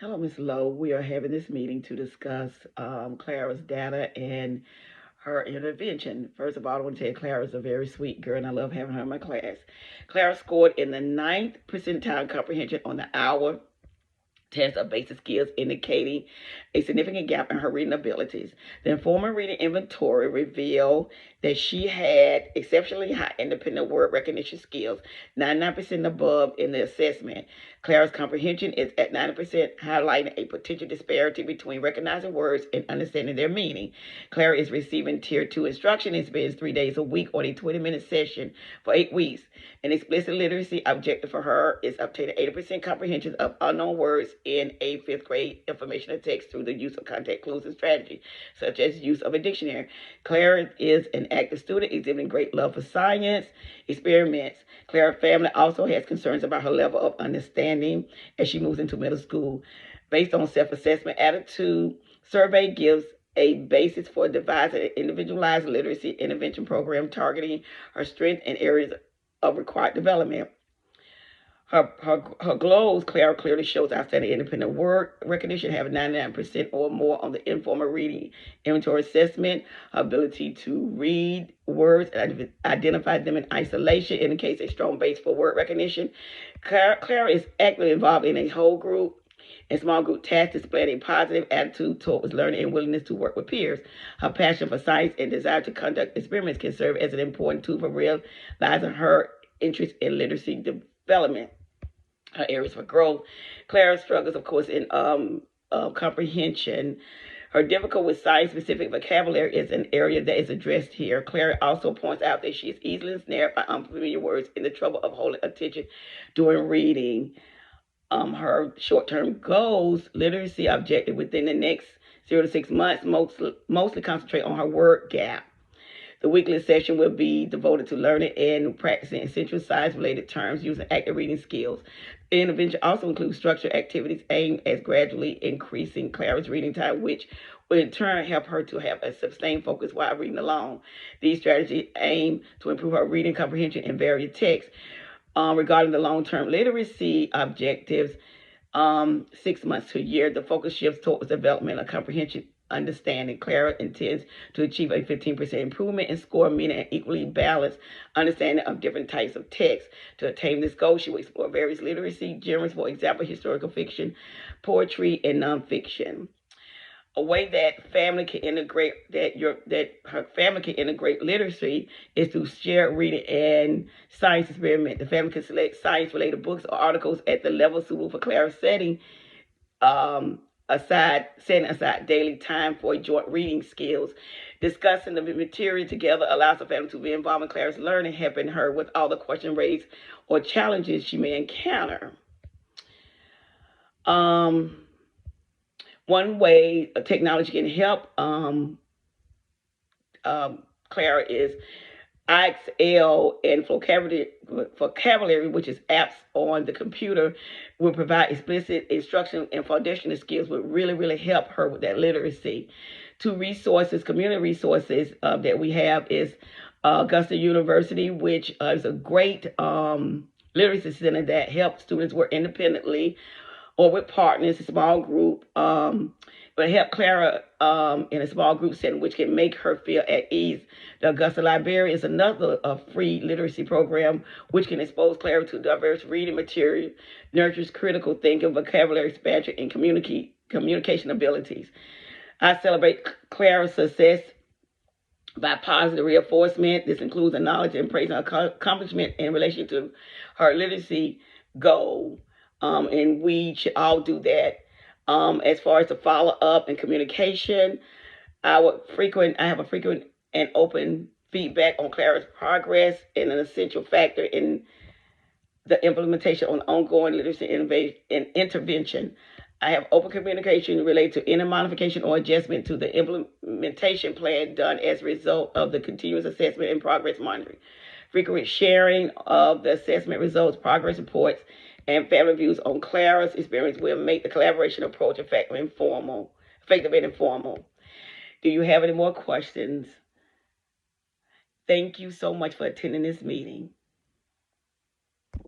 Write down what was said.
Hello, Ms. Lowe. We are having this meeting to discuss Clara's data and her intervention. First of all, I want to tell you Clara is a very sweet girl, and I love having her in my class. Clara scored in the ninth percentile comprehension on the hour test of basic skills, indicating a significant gap in her reading abilities. The informal reading inventory revealed that she had exceptionally high independent word recognition skills, 99% above in the assessment. Clara's comprehension is at 90%, highlighting a potential disparity between recognizing words and understanding their meaning. Clara is receiving Tier 2 instruction and spends 3 days a week on a 20-minute session for 8 weeks. An explicit literacy objective for her is obtaining 80% comprehension of unknown words in a fifth grade informational text through the use of context clues and strategy, such as use of a dictionary. Clara is an active student, exhibiting great love for science experiments. Clara's family also has concerns about her level of understanding as she moves into middle school. Based on self-assessment attitude, survey gives a basis for devising an individualized literacy intervention program targeting her strengths and areas of required development. Her goals, Clara clearly shows outstanding independent word recognition, having 99% or more on the informal reading inventory assessment. Her ability to read words and identify them in isolation indicates a strong base for word recognition. Clara is actively involved in a whole group and small group tasks, displaying a positive attitude towards learning and willingness to work with peers. Her passion for science and desire to conduct experiments can serve as an important tool for realizing her interest in literacy development. Her areas for growth. Clara struggles, of course, in comprehension. Her difficult with science-specific vocabulary is an area that is addressed here. Clara also points out that she is easily ensnared by unfamiliar words in the trouble of holding attention during reading. Her short-term goals, literacy objective within the next 0 to 6 months, mostly concentrate on her word gap. The weekly session will be devoted to learning and practicing essential science-related terms using active reading skills. The intervention also includes structured activities aimed at gradually increasing Clara's reading time, which will in turn help her to have a sustained focus while reading along. These strategies aim to improve her reading comprehension in various texts. Regarding the long-term literacy objectives, 6 months to a year, the focus shifts towards development of comprehension understanding. Clara intends to achieve a 15% improvement in score, meaning an equally balanced understanding of different types of text. To attain this goal, she will explore various literacy genres, for example, historical fiction, poetry, and nonfiction. A way that family can integrate that her family can integrate literacy is through shared reading and science experiment. The family can select science-related books or articles at the level suitable for Clara's um, setting aside daily time for joint reading skills. Discussing the material together allows the family to be involved in Clara's learning, helping her with all the questions raised or challenges she may encounter. Um, One way technology can help Clara is IXL and vocabulary, which is apps on the computer, will provide explicit instruction and foundational skills, will really help her with that literacy. Two resources, community resources that we have is Augusta University, which is a great literacy center that helps students work independently or with partners, a small group, but help Clara in a small group setting, which can make her feel at ease. The Augusta Library is another free literacy program which can expose Clara to diverse reading material, nurtures critical thinking, vocabulary expansion, and communication abilities. I celebrate Clara's success by positive reinforcement. This includes acknowledging and praising her accomplishment in relation to her literacy goal. And we should all do that. As far as the follow up and communication, I have a frequent and open feedback on Clara's progress and an essential factor in the implementation on ongoing literacy innovation and intervention. I have open communication related to any modification or adjustment to the implementation plan done as a result of the continuous assessment and progress monitoring. Frequent sharing of the assessment results, progress reports, and family views on Clara's experience will make the collaboration approach effective and informal. Do you have any more questions? Thank you so much for attending this meeting.